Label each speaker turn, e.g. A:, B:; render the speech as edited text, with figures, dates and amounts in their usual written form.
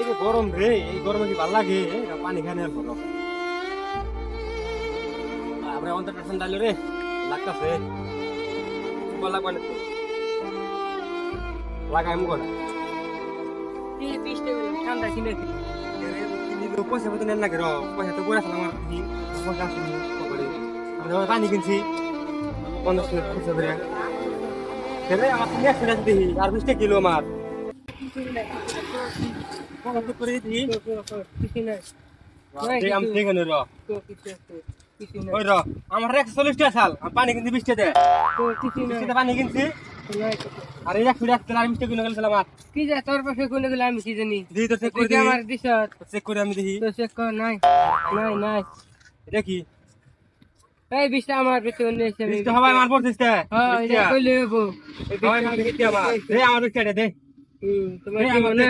A: এই যে গরম রে, এই গরমে কি ভালো লাগে? পানি খানে আর গরম আমরা অন্তরটা ঠান্ডা হলো রে, লাগতাছে বলা মানে তো লাগাই মুখ
B: এই 20 টাকা ঠান্ডা কিনে
A: পয়সা পয়সা নেন লাগে র পয়সা তো পয়সা আমার পয়সা আছে আমরা পানি কিনছি 50 টাকা খরচা করে রে আমার নেক্সট টাকা দিই আর 20 টাকা কিলো আমার কত করে দিই
B: কিছু নাই
A: এই আম থেকে নে র
B: তো কিছু নাই
A: ওই র আমার 140 টাকা সাল আমি পানি কিনছি 20 টাকা
B: তো কিছু নাই
A: টাকা পানি কিনছি আর এই 100 টাকা আর 20 টাকা কিলো গেল আমার
B: কি যা তোর পাশে কোনে গেলে আমি কি জানি
A: দিই তো চেক করে
B: তুই
A: দিই
B: আমার দিছ
A: চেক করে আমি দেখি
B: তো চেক কর নাই নাই নাই
A: এটা কি
B: এই 20 টা আমার পেছনে নিয়ে এসে
A: 20 টাকা হবে আমার পড়ছিস তে
B: হ্যাঁ এটা কইলে হবো
A: এই আমার 20 টাকা দে
B: তোমার কি মনে